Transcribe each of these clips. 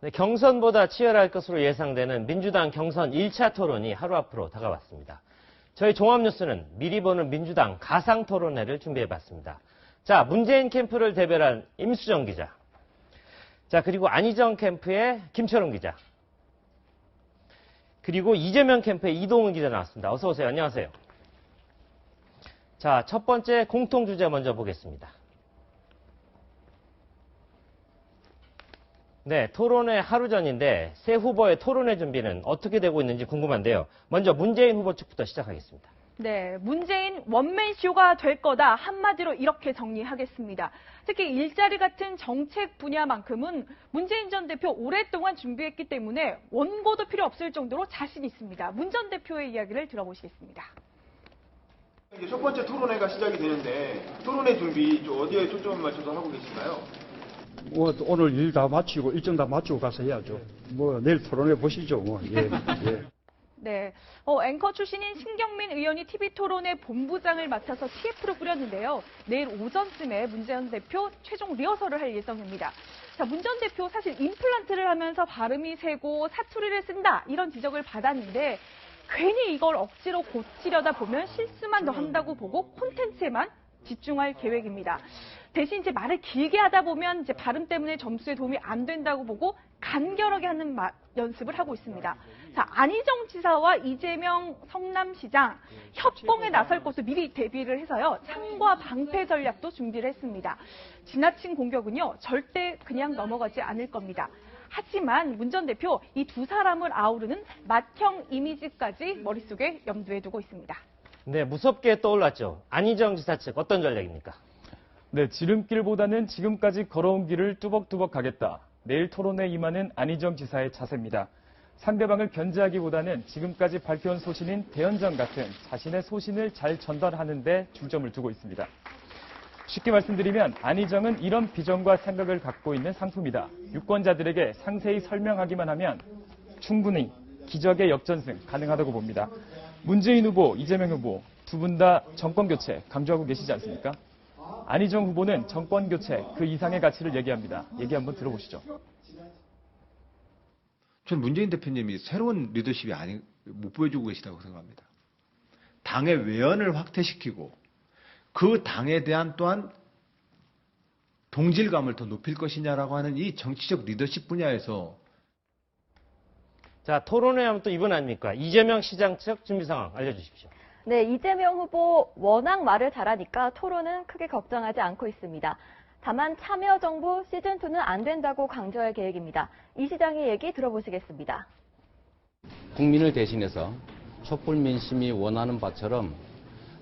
네, 경선보다 치열할 것으로 예상되는 민주당 경선 1차 토론이 하루 앞으로 다가왔습니다. 저희 종합뉴스는 미리 보는 민주당 가상 토론회를 준비해봤습니다. 자, 문재인 캠프를 대변한 임수정 기자. 자, 그리고 안희정 캠프의 김철웅 기자. 그리고 이재명 캠프의 이동훈 기자 나왔습니다. 어서 오세요. 안녕하세요. 자, 첫 번째 공통 주제 먼저 보겠습니다. 네, 토론회 하루 전인데 새 후보의 토론회 준비는 어떻게 되고 있는지 궁금한데요. 먼저 문재인 후보 측부터 시작하겠습니다. 네, 문재인 원맨쇼가 될 거다. 한마디로 이렇게 정리하겠습니다. 특히 일자리 같은 정책 분야만큼은 문재인 전 대표 오랫동안 준비했기 때문에 원고도 필요 없을 정도로 자신 있습니다. 문 전 대표의 이야기를 들어보시겠습니다. 이제 첫 번째 토론회가 시작이 되는데 토론회 준비 어디에 초점을 맞춰서 하고 계신가요? 오늘 일 다 마치고 일정 다 마치고 가서 해야죠. 내일 토론해 보시죠. 예. 네, 앵커 출신인 신경민 의원이 TV토론회 본부장을 맡아서 TF를 꾸렸는데요. 내일 오전쯤에 문 전 대표 최종 리허설을 할 예정입니다. 자, 문 전 대표 사실 임플란트를 하면서 발음이 세고 사투리를 쓴다 이런 지적을 받았는데 괜히 이걸 억지로 고치려다 보면 실수만 더 한다고 보고 콘텐츠에만 집중할 계획입니다. 대신 이제 말을 길게 하다 보면 이제 발음 때문에 점수에 도움이 안 된다고 보고 간결하게 하는 연습을 하고 있습니다. 자, 안희정 지사와 이재명 성남시장 협공에 나설 것으로 미리 대비를 해서요. 창과 방패 전략도 준비를 했습니다. 지나친 공격은요. 절대 그냥 넘어가지 않을 겁니다. 하지만 문 전 대표 이 두 사람을 아우르는 맏형 이미지까지 머릿속에 염두에 두고 있습니다. 네, 무섭게 떠올랐죠. 안희정 지사 측 어떤 전략입니까? 네, 지름길보다는 지금까지 걸어온 길을 뚜벅뚜벅 가겠다. 내일 토론에 임하는 안희정 지사의 자세입니다. 상대방을 견제하기보다는 지금까지 밝혀온 소신인 대연정 같은 자신의 소신을 잘 전달하는 데 중점을 두고 있습니다. 쉽게 말씀드리면 안희정은 이런 비전과 생각을 갖고 있는 상품이다. 유권자들에게 상세히 설명하기만 하면 충분히 기적의 역전승 가능하다고 봅니다. 문재인 후보, 이재명 후보 두 분 다 정권교체 강조하고 계시지 않습니까? 안희정 후보는 정권교체 그 이상의 가치를 얘기합니다. 얘기 한번 들어보시죠. 전 문재인 대표님이 새로운 리더십이 못 보여주고 계시다고 생각합니다. 당의 외연을 확대시키고 그 당에 대한 또한 동질감을 더 높일 것이냐라고 하는 이 정치적 리더십 분야에서 자, 토론회 하면 또 이분 아닙니까? 이재명 시장 측 준비 상황 알려주십시오. 네, 이재명 후보 워낙 말을 잘하니까 토론은 크게 걱정하지 않고 있습니다. 다만 참여정부 시즌2는 안 된다고 강조할 계획입니다. 이 시장의 얘기 들어보시겠습니다. 국민을 대신해서 촛불 민심이 원하는 바처럼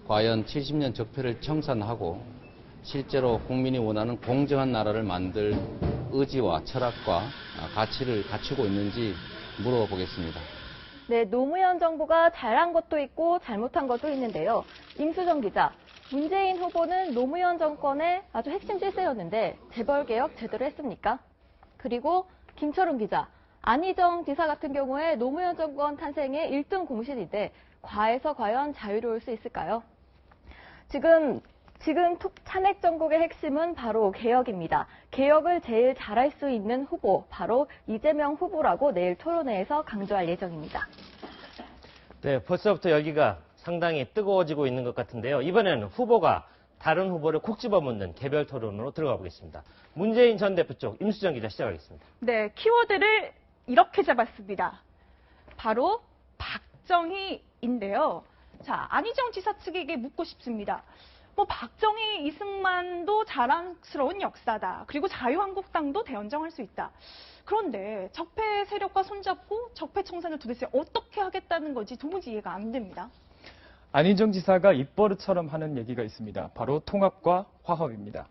과연 70년 적폐를 청산하고 실제로 국민이 원하는 공정한 나라를 만들 의지와 철학과 가치를 갖추고 있는지 물어보겠습니다. 네, 노무현 정부가 잘한 것도 있고 잘못한 것도 있는데요. 임수정 기자, 문재인 후보는 노무현 정권의 아주 핵심 질서였는데 재벌개혁 제대로 했습니까? 그리고 김철웅 기자, 안희정 지사 같은 경우에 노무현 정권 탄생의 1등 공신인데 과에서 과연 자유로울 수 있을까요? 지금 탄핵 정국의 핵심은 바로 개혁입니다. 개혁을 제일 잘할 수 있는 후보, 바로 이재명 후보라고 내일 토론회에서 강조할 예정입니다. 네, 벌써부터 여기가 상당히 뜨거워지고 있는 것 같은데요. 이번에는 후보가 다른 후보를 콕 집어묻는 개별 토론으로 들어가 보겠습니다. 문재인 전 대표 쪽 임수정 기자 시작하겠습니다. 네, 키워드를 이렇게 잡았습니다. 바로 박정희인데요. 자, 안희정 지사 측에게 묻고 싶습니다. 박정희, 이승만도 자랑스러운 역사다. 그리고 자유한국당도 대연정할 수 있다. 그런데 적폐 세력과 손잡고 적폐 청산을 도대체 어떻게 하겠다는 건지 도무지 이해가 안 됩니다. 안희정 지사가 입버릇처럼 하는 얘기가 있습니다. 바로 통합과 화합입니다.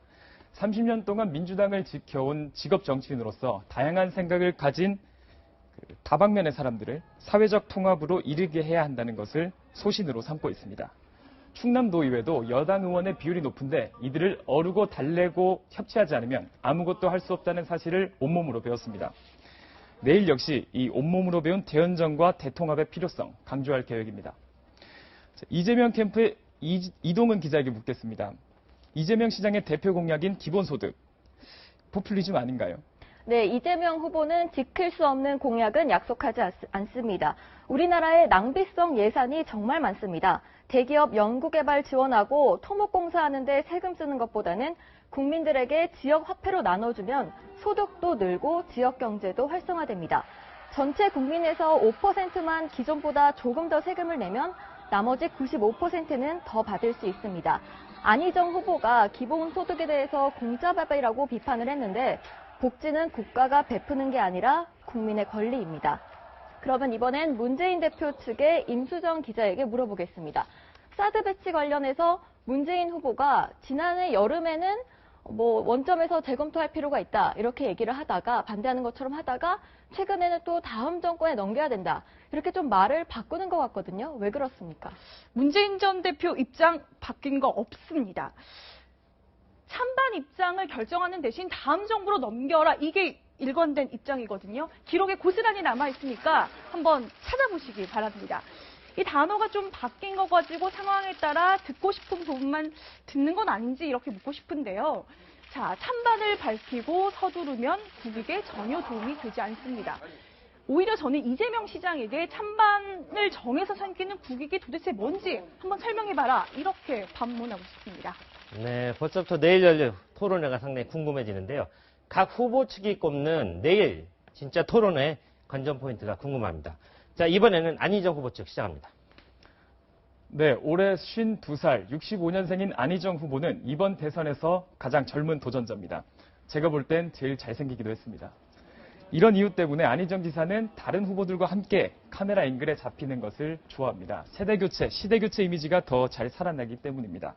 30년 동안 민주당을 지켜온 직업 정치인으로서 다양한 생각을 가진 다방면의 사람들을 사회적 통합으로 이르게 해야 한다는 것을 소신으로 삼고 있습니다. 충남도의회도 여당 의원의 비율이 높은데 이들을 어르고 달래고 협치하지 않으면 아무것도 할 수 없다는 사실을 온몸으로 배웠습니다. 내일 역시 이 온몸으로 배운 대연정과 대통합의 필요성 강조할 계획입니다. 이재명 캠프의 이동은 기자에게 묻겠습니다. 이재명 시장의 대표 공약인 기본소득, 포퓰리즘 아닌가요? 네, 이재명 후보는 지킬 수 없는 공약은 약속하지 않습니다. 우리나라의 낭비성 예산이 정말 많습니다. 대기업 연구개발 지원하고 토목공사하는 데 세금 쓰는 것보다는 국민들에게 지역 화폐로 나눠주면 소득도 늘고 지역 경제도 활성화됩니다. 전체 국민에서 5%만 기존보다 조금 더 세금을 내면 나머지 95%는 더 받을 수 있습니다. 안희정 후보가 기본소득에 대해서 공짜밥이라고 비판을 했는데 복지는 국가가 베푸는 게 아니라 국민의 권리입니다. 그러면 이번엔 문재인 대표 측의 임수정 기자에게 물어보겠습니다. 사드 배치 관련해서 문재인 후보가 지난해 여름에는 원점에서 재검토할 필요가 있다 이렇게 얘기를 하다가 반대하는 것처럼 하다가 최근에는 또 다음 정권에 넘겨야 된다 이렇게 좀 말을 바꾸는 것 같거든요. 왜 그렇습니까? 문재인 전 대표 입장 바뀐 거 없습니다. 찬반 입장을 결정하는 대신 다음 정부로 넘겨라 이게 일관된 입장이거든요. 기록에 고스란히 남아있으니까 한번 찾아보시기 바랍니다. 이 단어가 좀 바뀐 거 가지고 상황에 따라 듣고 싶은 부분만 듣는 건 아닌지 이렇게 묻고 싶은데요. 자, 찬반을 밝히고 서두르면 국익에 전혀 도움이 되지 않습니다. 오히려 저는 이재명 시장에게 찬반을 정해서 생기는 국익이 도대체 뭔지 한번 설명해봐라 이렇게 반문하고 싶습니다. 네, 벌써부터 내일 열릴 토론회가 상당히 궁금해지는데요. 각 후보 측이 꼽는 내일 진짜 토론회 관전 포인트가 궁금합니다. 자, 이번에는 안희정 후보 측 시작합니다. 네, 올해 52살 65년생인 안희정 후보는 이번 대선에서 가장 젊은 도전자입니다. 제가 볼 땐 제일 잘생기기도 했습니다. 이런 이유 때문에 안희정 지사는 다른 후보들과 함께 카메라 앵글에 잡히는 것을 좋아합니다. 세대교체, 시대교체 이미지가 더 잘 살아나기 때문입니다.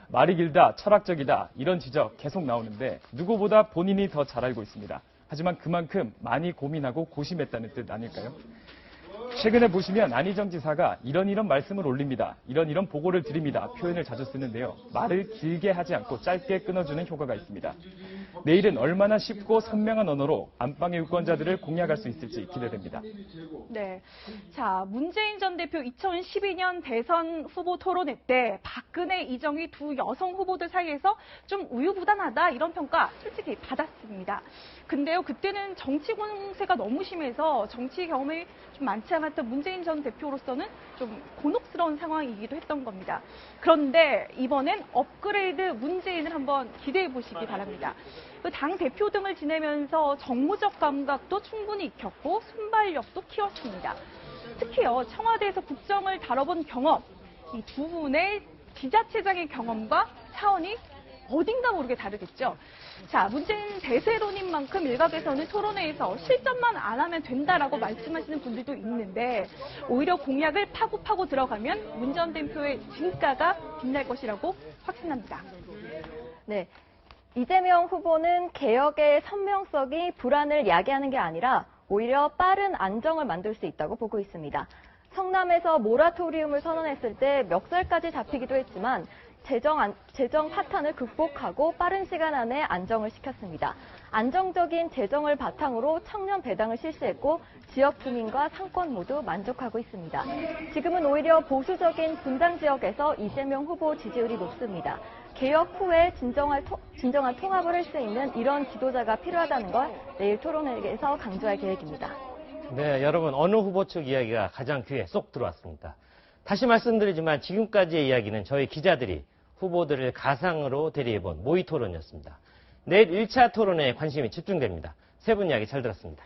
말이 길다, 철학적이다 이런 지적 계속 나오는데 누구보다 본인이 더 잘 알고 있습니다. 하지만 그만큼 많이 고민하고 고심했다는 뜻 아닐까요? 최근에 보시면 안희정 지사가 이런 말씀을 올립니다. 이런 보고를 드립니다. 표현을 자주 쓰는데요. 말을 길게 하지 않고 짧게 끊어주는 효과가 있습니다. 내일은 얼마나 쉽고 선명한 언어로 안방의 유권자들을 공략할 수 있을지 기대됩니다. 네, 자 문재인 전 대표 2012년 대선 후보 토론회 때 박근혜, 이정희 두 여성 후보들 사이에서 좀 우유부단하다 이런 평가 솔직히 받았습니다. 근데요, 그때는 정치 공세가 너무 심해서 정치 경험이 좀 많지 않았던 문재인 전 대표로서는 좀 곤혹스러운 상황이기도 했던 겁니다. 그런데 이번엔 업그레이드 문재인을 한번 기대해 보시기 바랍니다. 당 대표 등을 지내면서 정무적 감각도 충분히 익혔고 순발력도 키웠습니다. 특히요, 청와대에서 국정을 다뤄본 경험, 이 두 분의 지자체장의 경험과 차원이 어딘가 모르게 다르겠죠. 자, 문재인 대세론인 만큼 일각에서는 토론회에서 실전만 안 하면 된다라고 말씀하시는 분들도 있는데 오히려 공약을 파고 들어가면 문 전 대표의 진가가 빛날 것이라고 확신합니다. 네, 이재명 후보는 개혁의 선명성이 불안을 야기하는 게 아니라 오히려 빠른 안정을 만들 수 있다고 보고 있습니다. 성남에서 모라토리움을 선언했을 때 멱살까지 잡히기도 했지만 재정 파탄을 극복하고 빠른 시간 안에 안정을 시켰습니다. 안정적인 재정을 바탕으로 청년 배당을 실시했고 지역 주민과 상권 모두 만족하고 있습니다. 지금은 오히려 보수적인 분당 지역에서 이재명 후보 지지율이 높습니다. 개혁 후에 진정한 통합을 할 수 있는 이런 지도자가 필요하다는 걸 내일 토론회에서 강조할 계획입니다. 네, 여러분 어느 후보 측 이야기가 가장 귀에 쏙 들어왔습니다. 다시 말씀드리지만 지금까지의 이야기는 저희 기자들이 후보들을 가상으로 대리해본 모의 토론이었습니다. 내일 1차 토론회에 관심이 집중됩니다. 세 분 이야기 잘 들었습니다.